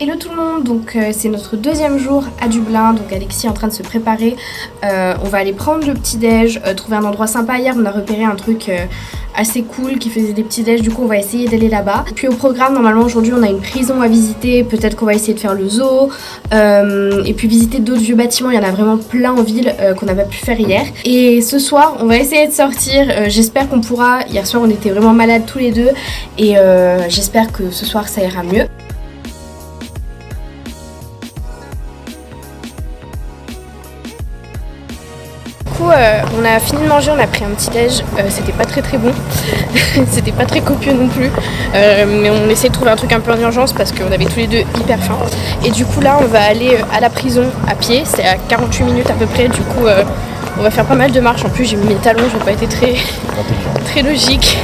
Hello tout le monde, donc c'est notre deuxième jour à Dublin, donc Alexis est en train de se préparer. On va aller prendre le petit-déj, trouver un endroit sympa. Hier on a repéré un truc assez cool qui faisait des petits-déj, du coup on va essayer d'aller là-bas. Puis au programme, normalement aujourd'hui on a une prison à visiter, peut-être qu'on va essayer de faire le zoo, et puis visiter d'autres vieux bâtiments, il y en a vraiment plein en ville qu'on n'a pas pu faire hier. Et ce soir on va essayer de sortir, j'espère qu'on pourra. Hier soir on était vraiment malades tous les deux et j'espère que ce soir ça ira mieux. On a fini de manger, on a pris un petit déj, c'était pas très bon, c'était pas très copieux non plus, mais on essayait de trouver un truc un peu en urgence parce qu'on avait tous les deux hyper faim. Et du coup là on va aller à la prison à pied, c'est à 48 minutes à peu près, du coup on va faire pas mal de marches, en plus j'ai mis mes talons, j'ai pas été très logique.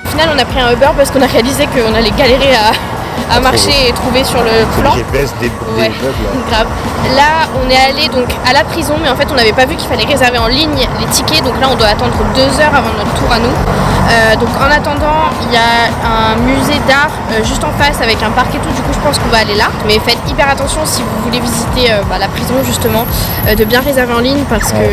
Au final on a pris un Uber parce qu'on a réalisé qu'on allait galérer à marcher et trouver sur le plan. Ouais, grave. Là, on est allé donc à la prison, mais en fait, on n'avait pas vu qu'il fallait réserver en ligne les tickets. Donc là, on doit attendre 2 heures avant notre tour à nous. Donc en attendant, il y a un musée d'art juste en face avec un parc et tout. Du coup, je pense qu'on va aller là. Mais faites hyper attention si vous voulez visiter la prison justement, de bien réserver en ligne parce que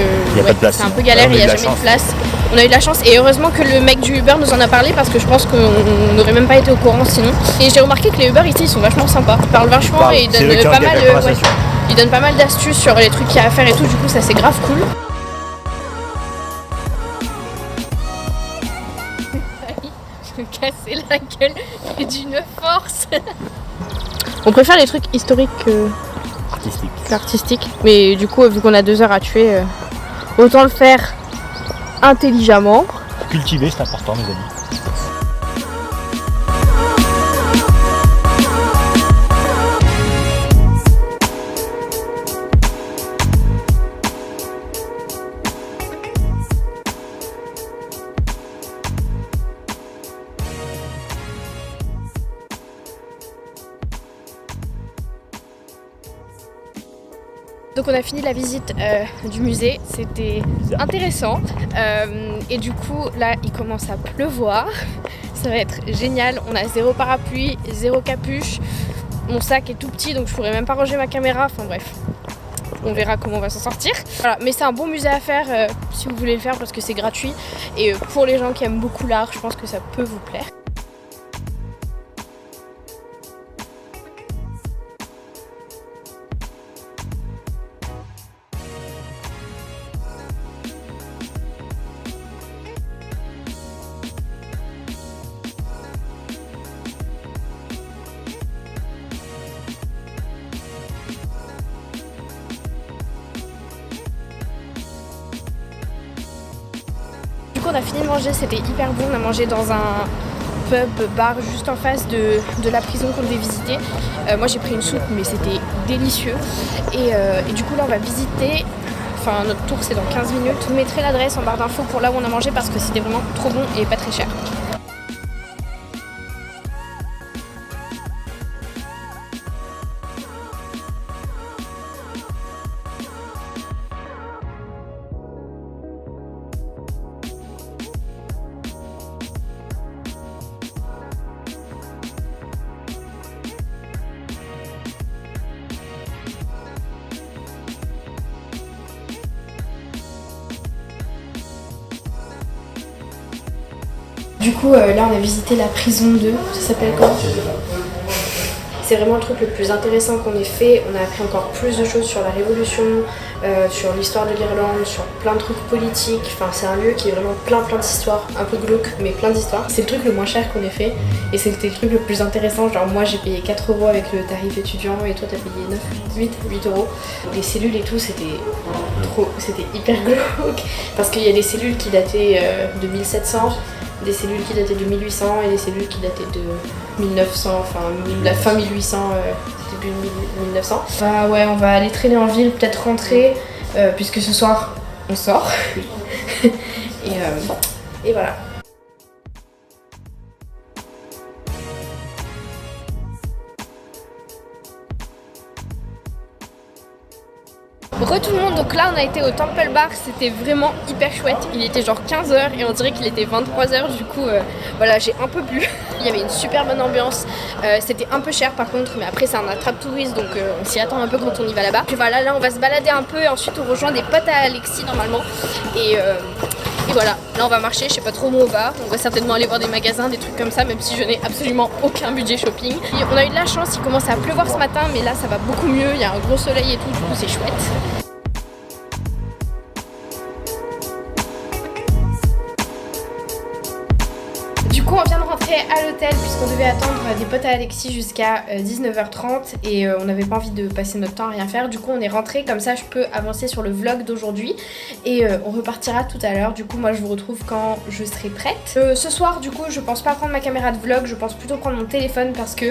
c'est un peu galère et il n'y a jamais de place. On a eu de la chance et heureusement que le mec du Uber nous en a parlé parce que je pense qu'on n'aurait même pas été au courant sinon. Et j'ai remarqué que les Uber ici ils sont vachement sympas. Ils parlent vachement et ils donnent pas mal d'astuces sur les trucs qu'il y a à faire et tout, du coup ça c'est grave cool. Je me cassais la gueule et d'une force. On préfère les trucs historiques qu'artistiques. Mais du coup vu qu'on a 2 heures à tuer, autant le faire intelligemment. Cultiver, c'est important, mes amis. Donc on a fini la visite du musée, c'était intéressant et du coup là il commence à pleuvoir, ça va être génial, on a 0 parapluie, 0 capuche, mon sac est tout petit donc je pourrais même pas ranger ma caméra, enfin bref, on verra comment on va s'en sortir. Voilà, mais c'est un bon musée à faire si vous voulez le faire parce que c'est gratuit et pour les gens qui aiment beaucoup l'art, je pense que ça peut vous plaire. Du coup on a fini de manger, c'était hyper bon, on a mangé dans un pub bar juste en face de la prison qu'on devait visiter. Moi j'ai pris une soupe mais c'était délicieux et du coup là on va visiter, enfin notre tour c'est dans 15 minutes. Je vous mettrai l'adresse en barre d'infos pour là où on a mangé parce que c'était vraiment trop bon et pas très cher. Du coup là on a visité la prison 2, ça s'appelle comment ? C'est vraiment le truc le plus intéressant qu'on ait fait. On a appris encore plus de choses sur la Révolution, sur l'histoire de l'Irlande, sur plein de trucs politiques. Enfin, c'est un lieu qui est vraiment plein d'histoires, un peu glauque, mais plein d'histoires. C'est le truc le moins cher qu'on ait fait et c'était le truc le plus intéressant. Genre moi j'ai payé 4 € avec le tarif étudiant et toi t'as payé 8 €. Les cellules et tout c'était hyper glauque parce qu'il y a des cellules qui dataient de 1700, des cellules qui dataient de 1800 et des cellules qui dataient de 1900, enfin la fin 1800, début 1900. Bah ouais, on va aller traîner en ville, peut-être rentrer, puisque ce soir on sort. et voilà. Re tout le monde, donc là on a été au Temple Bar, c'était vraiment hyper chouette. Il était genre 15h et on dirait qu'il était 23h, du coup voilà, j'ai un peu bu. Il y avait une super bonne ambiance, c'était un peu cher par contre, mais après c'est un attrape-touriste donc on s'y attend un peu quand on y va là-bas. Puis voilà, là on va se balader un peu et ensuite on rejoint des potes à Alexis normalement. Et voilà, là on va marcher, je sais pas trop où on va certainement aller voir des magasins, des trucs comme ça, même si je n'ai absolument aucun budget shopping. Et on a eu de la chance, il commence à pleuvoir ce matin, mais là ça va beaucoup mieux, il y a un gros soleil et tout, du coup c'est chouette. Du coup on vient de rentrer à l'hôtel puisqu'on devait attendre des potes à Alexis jusqu'à 19h30 et on n'avait pas envie de passer notre temps à rien faire. Du coup on est rentré, comme ça je peux avancer sur le vlog d'aujourd'hui et on repartira tout à l'heure. Du coup moi je vous retrouve quand je serai prête. Ce soir du coup je pense pas prendre ma caméra de vlog, je pense plutôt prendre mon téléphone parce que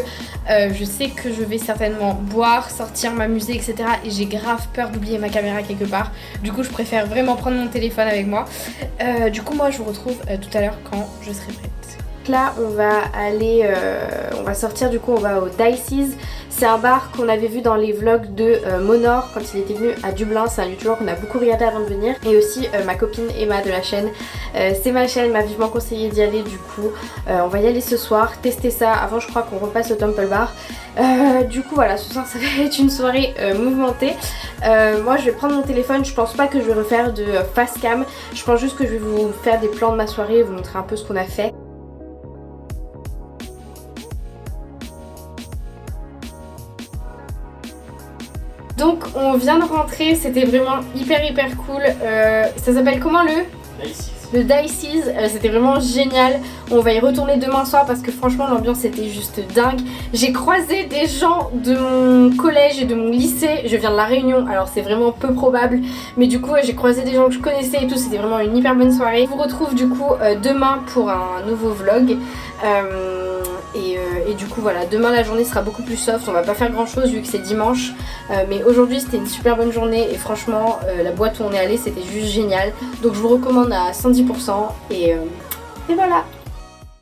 je sais que je vais certainement boire, sortir, m'amuser etc. Et j'ai grave peur d'oublier ma caméra quelque part. Du coup je préfère vraiment prendre mon téléphone avec moi. Du coup moi je vous retrouve tout à l'heure quand je serai prête. Là on va aller, on va sortir, du coup on va au Dicey's. C'est un bar qu'on avait vu dans les vlogs de Monor quand il était venu à Dublin. C'est un youtubeur qu'on a beaucoup regardé avant de venir. Et aussi ma copine Emma de la chaîne. C'est ma chaîne, m'a vivement conseillé d'y aller, du coup on va y aller ce soir, tester ça. Avant je crois qu'on repasse au Temple Bar. Du coup voilà, ce soir ça va être une soirée mouvementée. Moi je vais prendre mon téléphone, je pense pas que je vais refaire de fast cam. Je pense juste que je vais vous faire des plans de ma soirée, vous montrer un peu ce qu'on a fait. Donc on vient de rentrer, c'était vraiment hyper cool. Ça s'appelle comment le Dicey's, c'était vraiment génial. On va y retourner demain soir parce que franchement l'ambiance était juste dingue. J'ai croisé des gens de mon collège et de mon lycée. Je viens de La Réunion, alors c'est vraiment peu probable, mais du coup j'ai croisé des gens que je connaissais et tout. C'était vraiment une hyper bonne soirée. Je vous retrouve du coup demain pour un nouveau vlog. Et du coup voilà, demain la journée sera beaucoup plus soft, on va pas faire grand chose vu que c'est dimanche, mais aujourd'hui c'était une super bonne journée et franchement la boîte où on est allé c'était juste génial, donc je vous recommande à 110% et voilà.